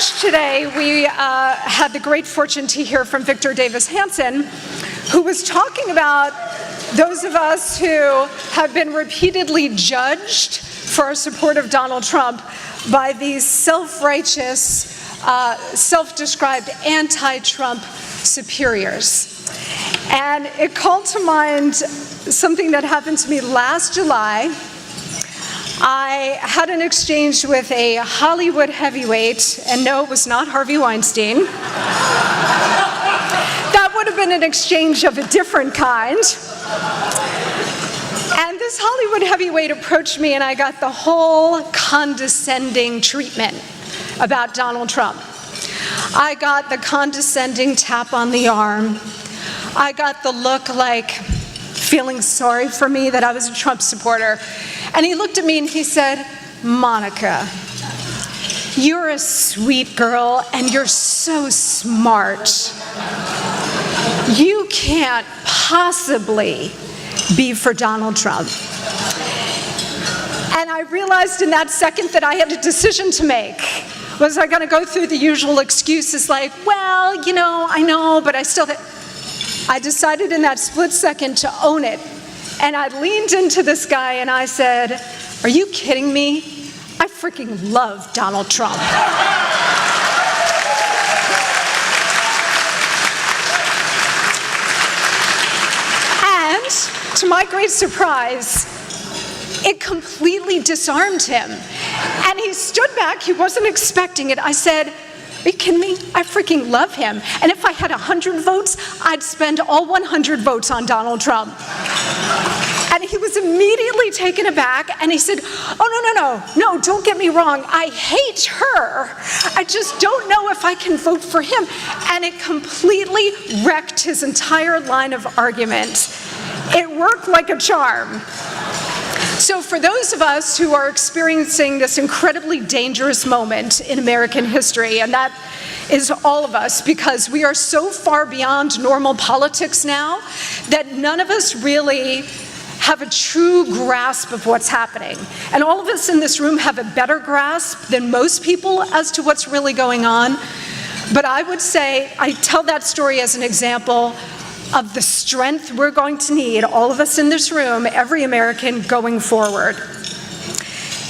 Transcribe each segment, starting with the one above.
lunch today, we had the great fortune to hear from Victor Davis Hanson, who was talking about those of us who have been repeatedly judged for our support of Donald Trump by these self-righteous, self-described anti-Trump superiors. And it called to mind something that happened to me last July. I had an exchange with a Hollywood heavyweight, and no, it was not Harvey Weinstein. That would have been an exchange of a different kind. And this Hollywood heavyweight approached me, and I got the whole condescending treatment about Donald Trump. I got the condescending tap on the arm. I got the look like feeling sorry for me that I was a Trump supporter. And he looked at me and he said, "Monica, you're a sweet girl and you're so smart. You can't possibly be for Donald Trump." And I realized in that second that I had a decision to make. Was I going to go through the usual excuses like, well, you know, I know, but I still... I decided in that split second to own it. And I leaned into this guy and I said, "Are you kidding me? I freaking love Donald Trump." And to my great surprise, it completely disarmed him. And he stood back, he wasn't expecting it. I said, "Are you kidding me? I freaking love him. And if I had 100 votes, I'd spend all 100 votes on Donald Trump." And he was immediately taken aback, and he said, "Oh, no, don't get me wrong. I hate her. I just don't know if I can vote for him." And it completely wrecked his entire line of argument. It worked like a charm. So for those of us who are experiencing this incredibly dangerous moment in American history, and that is all of us, because we are so far beyond normal politics now that none of us really have a true grasp of what's happening. And all of us in this room have a better grasp than most people as to what's really going on. But I would say, I tell that story as an example of the strength we're going to need, all of us in this room, every American, going forward.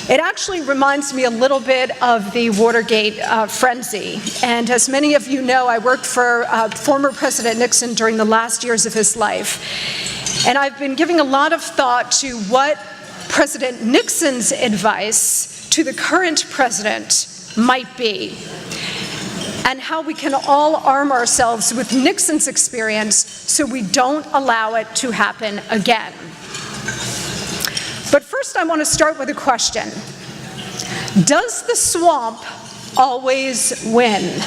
It actually reminds me a little bit of the Watergate frenzy. And as many of you know, I worked for former President Nixon during the last years of his life. And I've been giving a lot of thought to what President Nixon's advice to the current president might be, and how we can all arm ourselves with Nixon's experience so we don't allow it to happen again. But first, I want to start with a question. Does the swamp always win?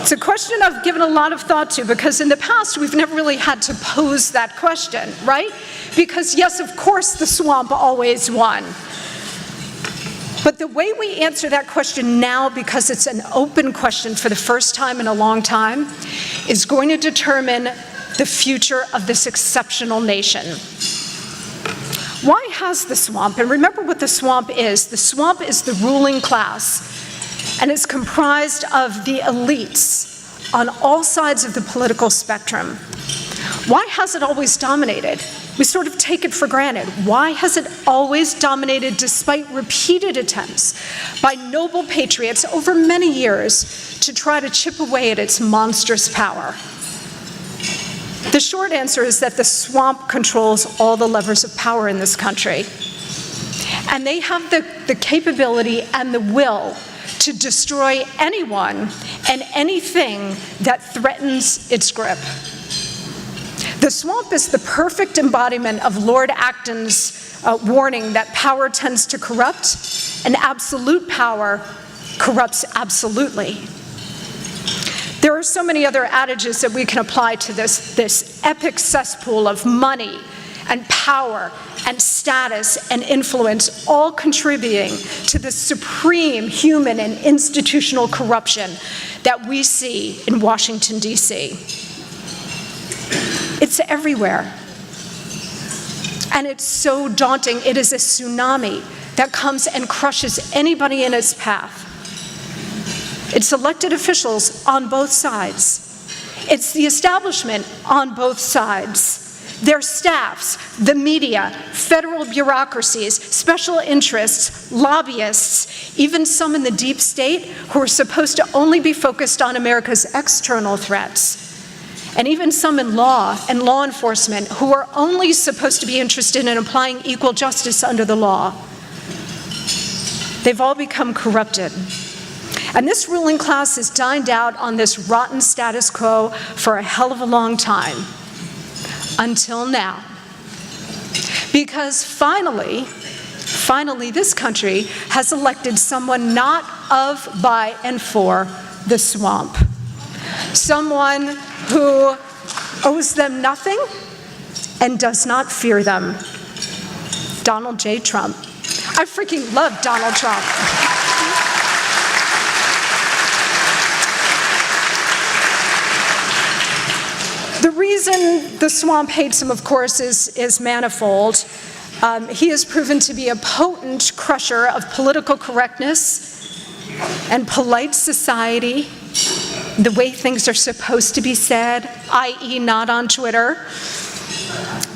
It's a question I've given a lot of thought to, because in the past, we've never really had to pose that question, right? Because yes, of course, the swamp always won. But the way we answer that question now, because it's an open question for the first time in a long time, is going to determine the future of this exceptional nation. Why has the swamp? And remember what the swamp is. The swamp is the ruling class, and it's comprised of the elites on all sides of the political spectrum. Why has it always dominated? We sort of take it for granted. Why has it always dominated despite repeated attempts by noble patriots over many years to try to chip away at its monstrous power? The short answer is that the swamp controls all the levers of power in this country. And they have the capability and the will to destroy anyone and anything that threatens its grip. The swamp is the perfect embodiment of Lord Acton's warning that power tends to corrupt, and absolute power corrupts absolutely. There are so many other adages that we can apply to this epic cesspool of money and power and status and influence, all contributing to the supreme human and institutional corruption that we see in Washington, D.C. It's everywhere. And it's so daunting. It is a tsunami that comes and crushes anybody in its path. It's elected officials on both sides. It's the establishment on both sides. Their staffs, the media, federal bureaucracies, special interests, lobbyists, even some in the deep state who are supposed to only be focused on America's external threats, and even some in law and law enforcement who are only supposed to be interested in applying equal justice under the law. They've all become corrupted. And this ruling class has dined out on this rotten status quo for a hell of a long time. Until now. Because finally, this country has elected someone not of, by, and for the swamp. Someone who owes them nothing and does not fear them. Donald J. Trump. I freaking love Donald Trump. The reason the swamp hates him, of course, is manifold. He has proven to be a potent crusher of political correctness and polite society, the way things are supposed to be said, i.e. not on Twitter,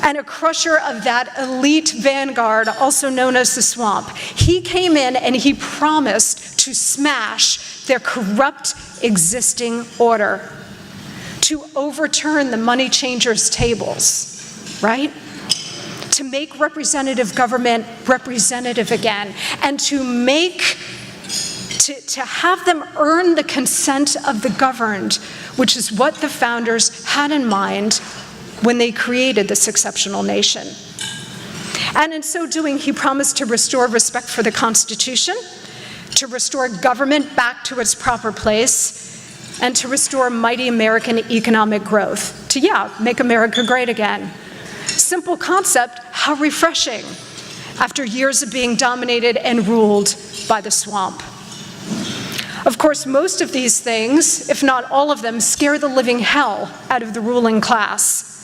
and a crusher of that elite vanguard, also known as the swamp. He came in and he promised to smash their corrupt existing order, to overturn the money changers' tables, right? To make representative government representative again, and to have them earn the consent of the governed, which is what the founders had in mind when they created this exceptional nation. And in so doing, he promised to restore respect for the Constitution, to restore government back to its proper place, and to restore mighty American economic growth, to, make America great again. Simple concept, how refreshing, after years of being dominated and ruled by the swamp. Of course, most of these things, if not all of them, scare the living hell out of the ruling class.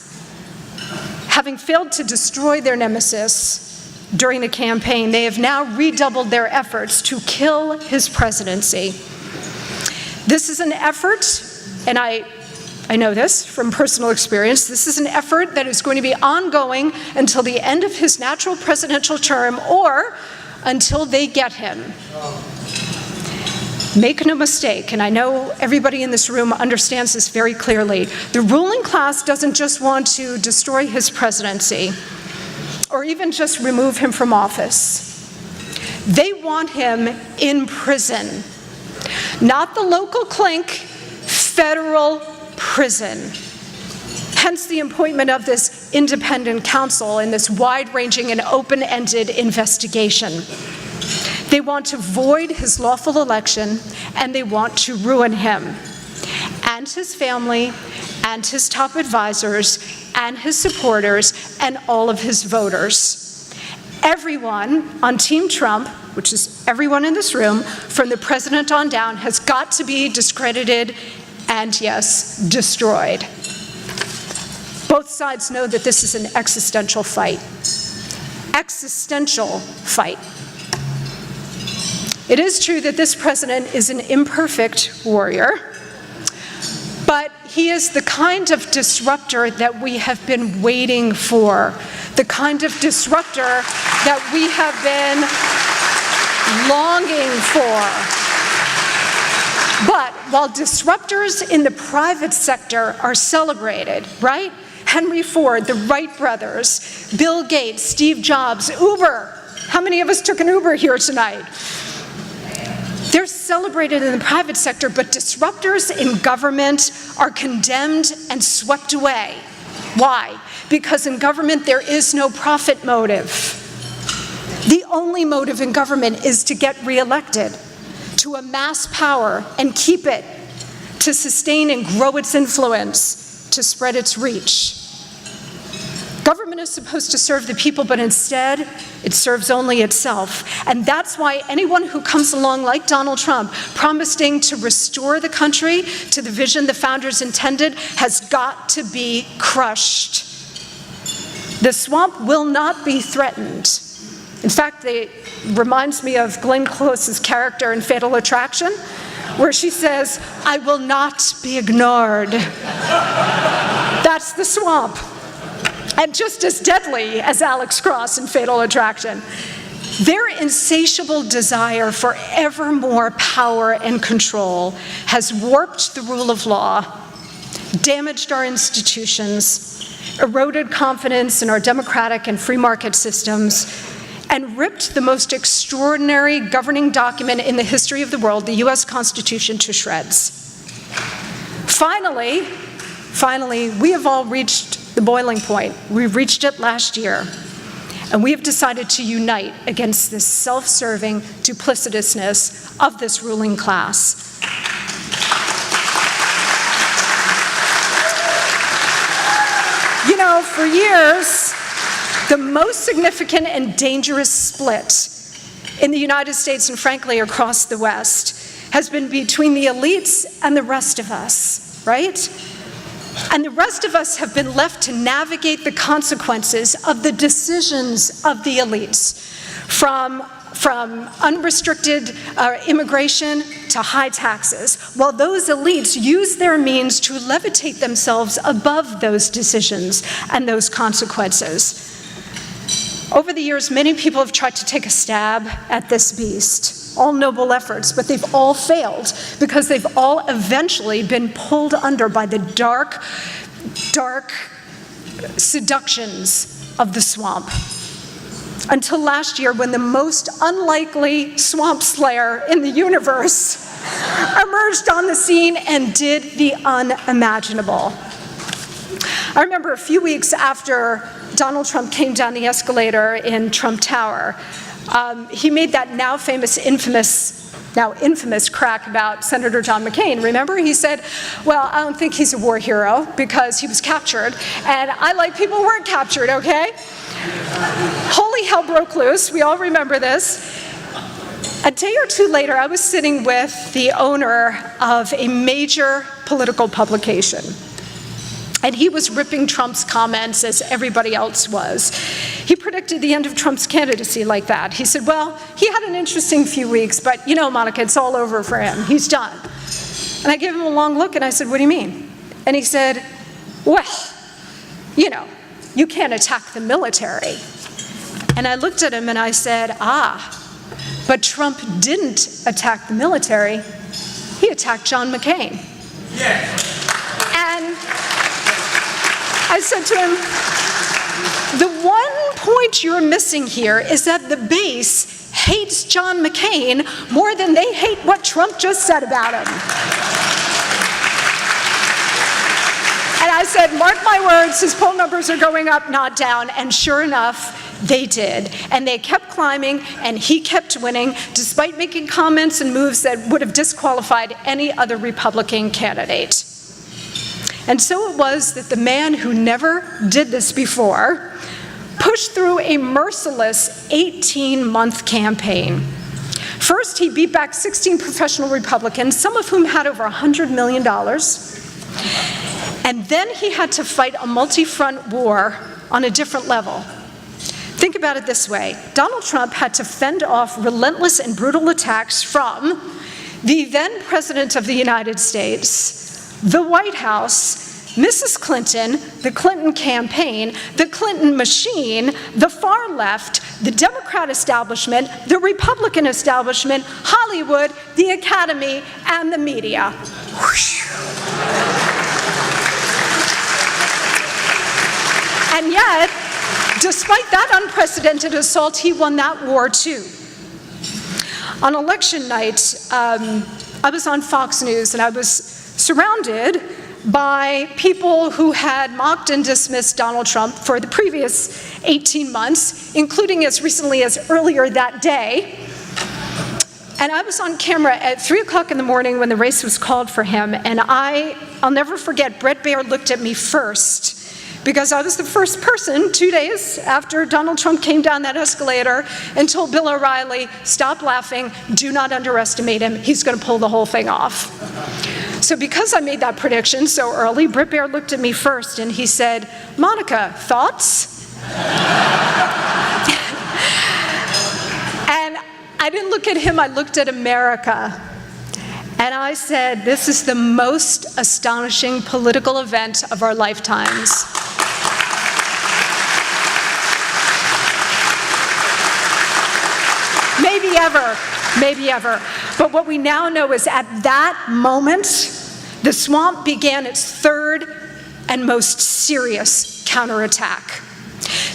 Having failed to destroy their nemesis during the campaign, they have now redoubled their efforts to kill his presidency. This is an effort, and I know this from personal experience, this is an effort that is going to be ongoing until the end of his natural presidential term or until they get him. Make no mistake, and I know everybody in this room understands this very clearly, the ruling class doesn't just want to destroy his presidency or even just remove him from office. They want him in prison. Not the local clink, federal prison. Hence the appointment of this independent counsel and this wide-ranging and open-ended investigation. They want to void his lawful election, and they want to ruin him and his family and his top advisors and his supporters and all of his voters. Everyone on Team Trump, which is everyone in this room, from the president on down, has got to be discredited and, yes, destroyed. Both sides know that this is an existential fight. Existential fight. It is true that this president is an imperfect warrior, but he is the kind of disruptor that we have been waiting for, the kind of disruptor that we have been longing for. But while disruptors in the private sector are celebrated, right? Henry Ford, the Wright brothers, Bill Gates, Steve Jobs, Uber. How many of us took an Uber here tonight? They're celebrated in the private sector, but disruptors in government are condemned and swept away. Why? Because in government there is no profit motive. The only motive in government is to get reelected, to amass power and keep it, to sustain and grow its influence, to spread its reach. Government is supposed to serve the people, but instead, it serves only itself. And that's why anyone who comes along like Donald Trump, promising to restore the country to the vision the founders intended, has got to be crushed. The swamp will not be threatened. In fact, it reminds me of Glenn Close's character in Fatal Attraction, where she says, "I will not be ignored." That's the swamp. And just as deadly as Alex Cross in Fatal Attraction. Their insatiable desire for ever more power and control has warped the rule of law, damaged our institutions, eroded confidence in our democratic and free market systems, and ripped the most extraordinary governing document in the history of the world, the US Constitution, to shreds. Finally, we have all reached the boiling point. We reached it last year. And we have decided to unite against this self-serving duplicitousness of this ruling class. You know, for years, the most significant and dangerous split in the United States and frankly across the West has been between the elites and the rest of us, right? And the rest of us have been left to navigate the consequences of the decisions of the elites, from unrestricted immigration to high taxes, while those elites use their means to levitate themselves above those decisions and those consequences. Over the years, many people have tried to take a stab at this beast. All noble efforts, but they've all failed because they've all eventually been pulled under by the dark, dark seductions of the swamp. Until last year, when the most unlikely swamp slayer in the universe emerged on the scene and did the unimaginable. I remember a few weeks after Donald Trump came down the escalator in Trump Tower, he made that now infamous crack about Senator John McCain. Remember? He said, well, I don't think he's a war hero because he was captured, and I like people who weren't captured, okay? Holy hell broke loose. We all remember this. A day or two later, I was sitting with the owner of a major political publication. And he was ripping Trump's comments as everybody else was. He predicted the end of Trump's candidacy like that. He said, well, he had an interesting few weeks, but you know, Monica, it's all over for him. He's done. And I gave him a long look and I said, what do you mean? And he said, well, you know, you can't attack the military. And I looked at him and I said, but Trump didn't attack the military. He attacked John McCain. Yeah. And I said to him, the one point you're missing here is that the base hates John McCain more than they hate what Trump just said about him. And I said, mark my words, his poll numbers are going up, not down. And sure enough, they did. And they kept climbing, and he kept winning, despite making comments and moves that would have disqualified any other Republican candidate. And so it was that the man who never did this before pushed through a merciless 18-month campaign. First, he beat back 16 professional Republicans, some of whom had over $100 million. And then he had to fight a multi-front war on a different level. Think about it this way. Donald Trump had to fend off relentless and brutal attacks from the then President of the United States, the White House, Mrs. Clinton, the Clinton campaign, the Clinton machine, the far left, the Democrat establishment, the Republican establishment, Hollywood, the Academy, and the media. And yet, despite that unprecedented assault, he won that war too. On election night, I was on Fox News and I was surrounded by people who had mocked and dismissed Donald Trump for the previous 18 months, including as recently as earlier that day. And I was on camera at 3 o'clock in the morning when the race was called for him, and I'll never forget, Bret Baier looked at me first, because I was the first person 2 days after Donald Trump came down that escalator and told Bill O'Reilly, stop laughing, do not underestimate him, he's going to pull the whole thing off. So because I made that prediction so early, Bret Baier looked at me first and he said, Monica, thoughts? And I didn't look at him, I looked at America. And I said, this is the most astonishing political event of our lifetimes. Maybe ever. But what we now know is at that moment, the swamp began its third and most serious counterattack.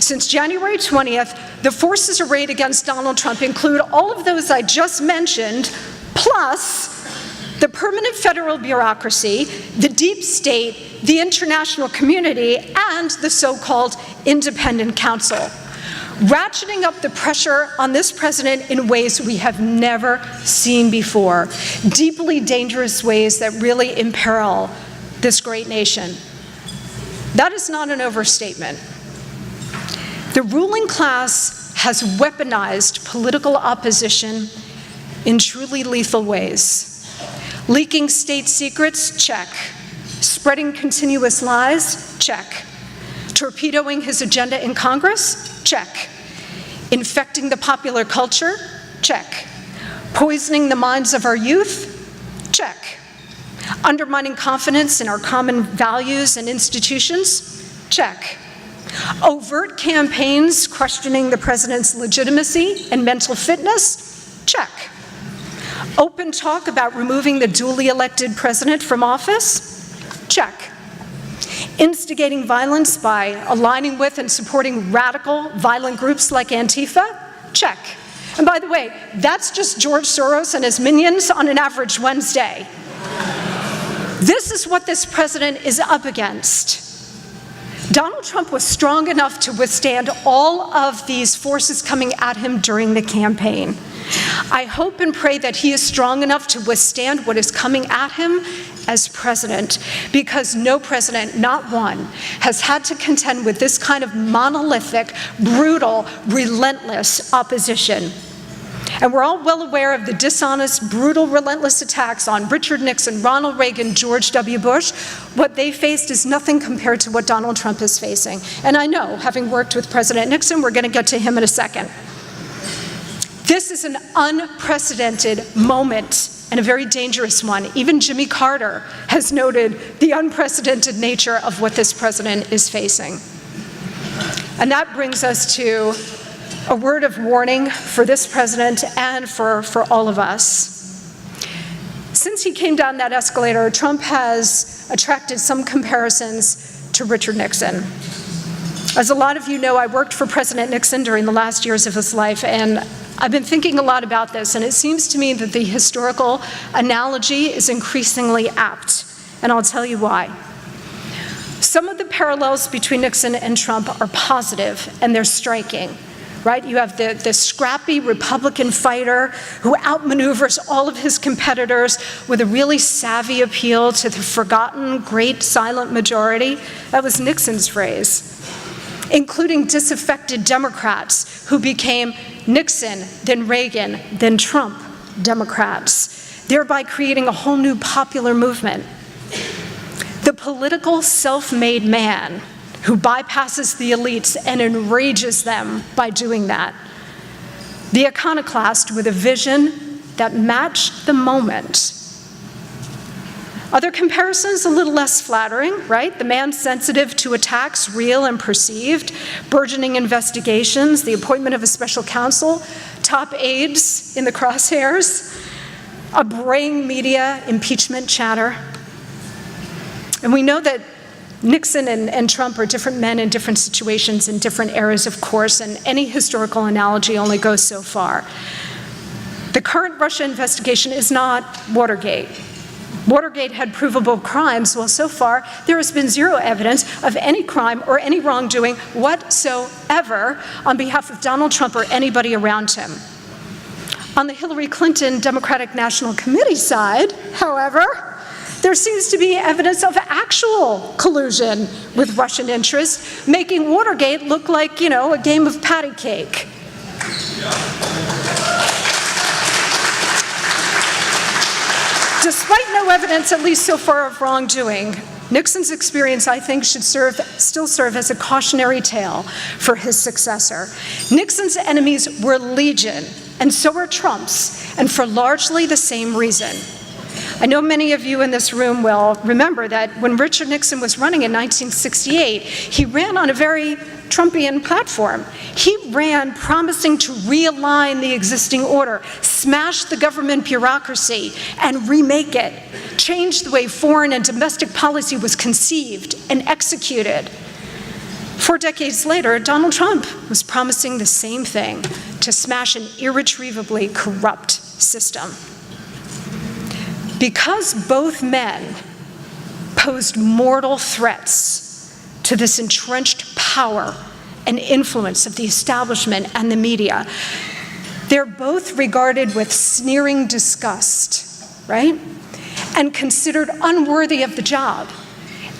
Since January 20th, the forces arrayed against Donald Trump include all of those I just mentioned, plus the permanent federal bureaucracy, the deep state, the international community, and the so-called independent counsel, ratcheting up the pressure on this president in ways we have never seen before, deeply dangerous ways that really imperil this great nation. That is not an overstatement. The ruling class has weaponized political opposition in truly lethal ways. Leaking state secrets? Check. Spreading continuous lies? Check. Torpedoing his agenda in Congress? Check. Infecting the popular culture? Check. Poisoning the minds of our youth? Check. Undermining confidence in our common values and institutions? Check. Overt campaigns questioning the president's legitimacy and mental fitness? Check. Open talk about removing the duly elected president from office? Check. Instigating violence by aligning with and supporting radical, violent groups like Antifa? Check. And by the way, that's just George Soros and his minions on an average Wednesday. This is what this president is up against. Donald Trump was strong enough to withstand all of these forces coming at him during the campaign. I hope and pray that he is strong enough to withstand what is coming at him as president, because no president, not one, has had to contend with this kind of monolithic, brutal, relentless opposition. And we're all well aware of the dishonest, brutal, relentless attacks on Richard Nixon, Ronald Reagan, George W. Bush. What they faced is nothing compared to what Donald Trump is facing. And I know, having worked with President Nixon, we're going to get to him in a second. This is an unprecedented moment and a very dangerous one. Even Jimmy Carter has noted the unprecedented nature of what this president is facing. And that brings us to a word of warning for this president and for all of us. Since he came down that escalator, Trump has attracted some comparisons to Richard Nixon. As a lot of you know, I worked for President Nixon during the last years of his life, and I've been thinking a lot about this, and it seems to me that the historical analogy is increasingly apt, and I'll tell you why. Some of the parallels between Nixon and Trump are positive, and they're striking. Right? You have the scrappy Republican fighter who outmaneuvers all of his competitors with a really savvy appeal to the forgotten great silent majority. That was Nixon's phrase. Including disaffected Democrats who became Nixon, then Reagan, then Trump Democrats, thereby creating a whole new popular movement. The political self-made man who bypasses the elites and enrages them by doing that. The iconoclast with a vision that matched the moment. Other comparisons, a little less flattering, right? The man sensitive to attacks, real and perceived, burgeoning investigations, the appointment of a special counsel, top aides in the crosshairs, a braying media, impeachment chatter. And we know that Nixon and Trump are different men in different situations in different eras, of course, and any historical analogy only goes so far. The current Russia investigation is not Watergate. Watergate had provable crimes, while so far there has been zero evidence of any crime or any wrongdoing whatsoever on behalf of Donald Trump or anybody around him. On the Hillary Clinton Democratic National Committee side, however, there seems to be evidence of actual collusion with Russian interests, making Watergate look like, a game of patty cake. Despite no evidence, at least so far, of wrongdoing, Nixon's experience, I think, should still serve as a cautionary tale for his successor. Nixon's enemies were legion, and so were Trump's, and for largely the same reason. I know many of you in this room will remember that when Richard Nixon was running in 1968, he ran on a very Trumpian platform. He ran promising to realign the existing order, smash the government bureaucracy, and remake it, change the way foreign and domestic policy was conceived and executed. 4 decades later, Donald Trump was promising the same thing, to smash an irretrievably corrupt system. Because both men posed mortal threats to this entrenched power and influence of the establishment and the media, they're both regarded with sneering disgust, right? And considered unworthy of the job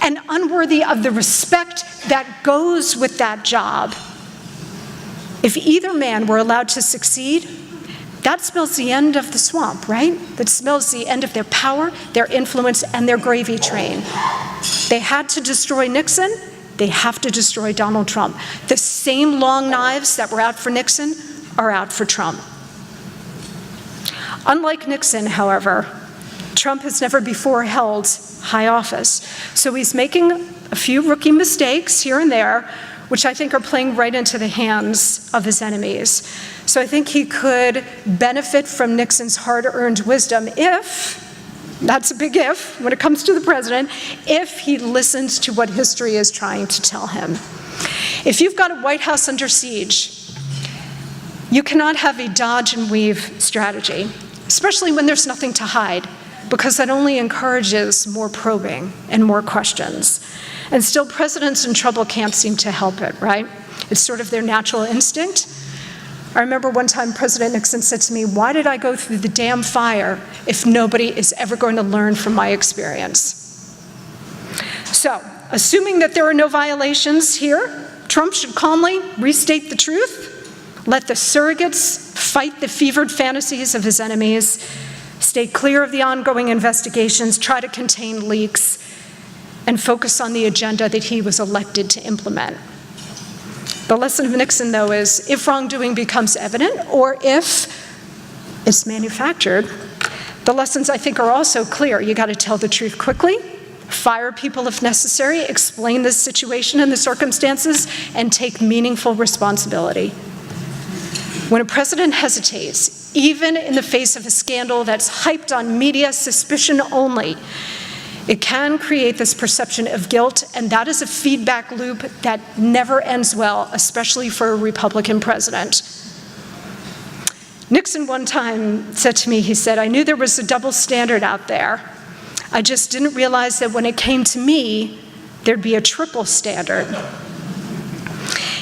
and unworthy of the respect that goes with that job. If either man were allowed to succeed, that spells the end of the swamp, right? That spells the end of their power, their influence, and their gravy train. They had to destroy Nixon. They have to destroy Donald Trump. The same long knives that were out for Nixon are out for Trump. Unlike Nixon, however, Trump has never before held high office. So he's making a few rookie mistakes here and there, which I think are playing right into the hands of his enemies. So I think he could benefit from Nixon's hard-earned wisdom if, that's a big if when it comes to the president, if he listens to what history is trying to tell him. If you've got a White House under siege, you cannot have a dodge and weave strategy, especially when there's nothing to hide, because that only encourages more probing and more questions. And still, presidents in trouble can't seem to help it, right? It's sort of their natural instinct. I remember one time President Nixon said to me, "Why did I go through the damn fire if nobody is ever going to learn from my experience?" So, assuming that there are no violations here, Trump should calmly restate the truth, let the surrogates fight the fevered fantasies of his enemies, stay clear of the ongoing investigations, try to contain leaks, and focus on the agenda that he was elected to implement. The lesson of Nixon, though, is if wrongdoing becomes evident or if it's manufactured, the lessons, I think, are also clear. You got to tell the truth quickly, fire people if necessary, explain the situation and the circumstances, and take meaningful responsibility. When a president hesitates, even in the face of a scandal that's hyped on media suspicion only, it can create this perception of guilt, and that is a feedback loop that never ends well, especially for a Republican president. Nixon one time said to me, he said, "I knew there was a double standard out there. I just didn't realize that when it came to me, there'd be a triple standard."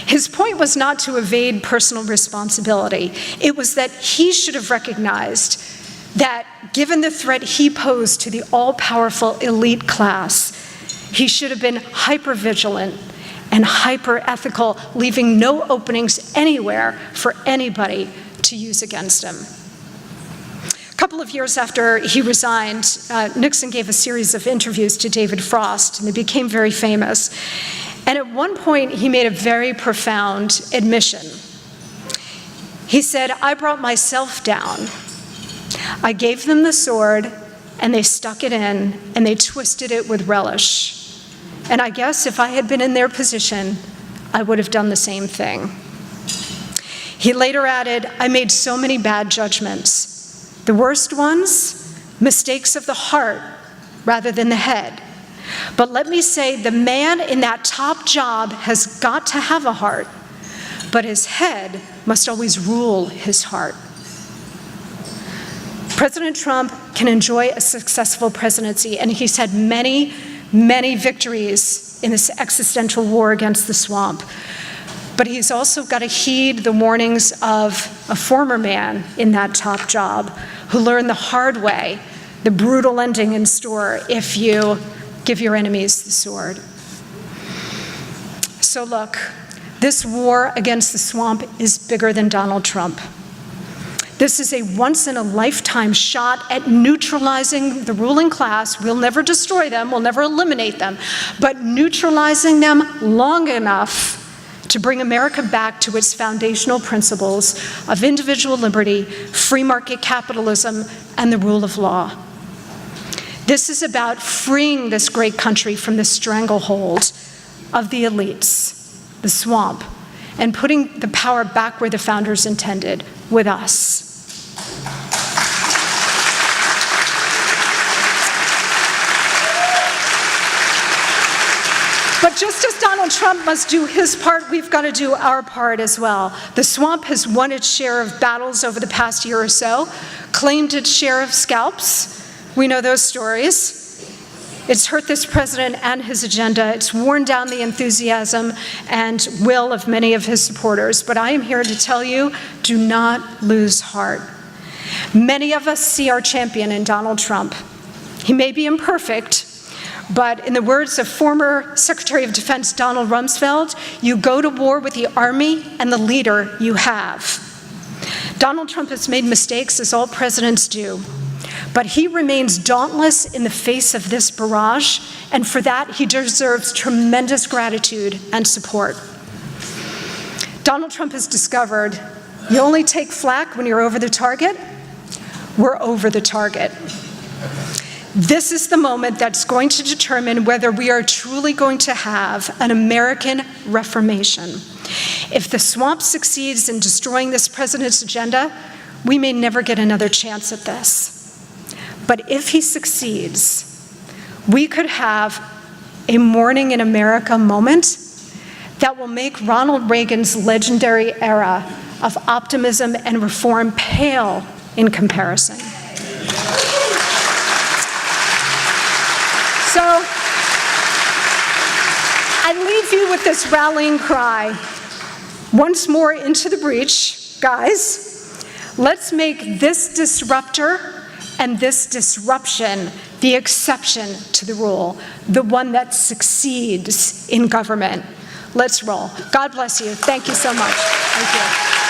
His point was not to evade personal responsibility. It was that he should have recognized that given the threat he posed to the all-powerful elite class, he should have been hyper-vigilant and hyper-ethical, leaving no openings anywhere for anybody to use against him. A couple of years after he resigned, Nixon gave a series of interviews to David Frost, and they became very famous. And at one point, he made a very profound admission. He said, "I brought myself down. I gave them the sword, and they stuck it in, and they twisted it with relish. And I guess if I had been in their position, I would have done the same thing." He later added, "I made so many bad judgments. The worst ones, mistakes of the heart rather than the head. But let me say, the man in that top job has got to have a heart, but his head must always rule his heart." President Trump can enjoy a successful presidency, and he's had many, many victories in this existential war against the swamp. But he's also got to heed the warnings of a former man in that top job who learned the hard way, the brutal ending in store if you give your enemies the sword. So look, this war against the swamp is bigger than Donald Trump. This is a once-in-a-lifetime shot at neutralizing the ruling class. We'll never destroy them, we'll never eliminate them, but neutralizing them long enough to bring America back to its foundational principles of individual liberty, free market capitalism, and the rule of law. This is about freeing this great country from the stranglehold of the elites, the swamp, and putting the power back where the founders intended, with us. But just as Donald Trump must do his part, we've got to do our part as well. The swamp has won its share of battles over the past year or so, claimed its share of scalps. We know those stories. It's hurt this president and his agenda. It's worn down the enthusiasm and will of many of his supporters. But I am here to tell you, do not lose heart. Many of us see our champion in Donald Trump. He may be imperfect, but in the words of former Secretary of Defense Donald Rumsfeld, you go to war with the army and the leader you have. Donald Trump has made mistakes, as all presidents do, but he remains dauntless in the face of this barrage, and for that he deserves tremendous gratitude and support. Donald Trump has discovered you only take flak when you're over the target. We're over the target. This is the moment that's going to determine whether we are truly going to have an American Reformation. If the swamp succeeds in destroying this president's agenda, we may never get another chance at this. But if he succeeds, we could have a Morning in America moment that will make Ronald Reagan's legendary era of optimism and reform pale in comparison. So, I leave you with this rallying cry. Once more into the breach, guys. Let's make this disruptor and this disruption the exception to the rule, the one that succeeds in government. Let's roll. God bless you. Thank you so much. Thank you.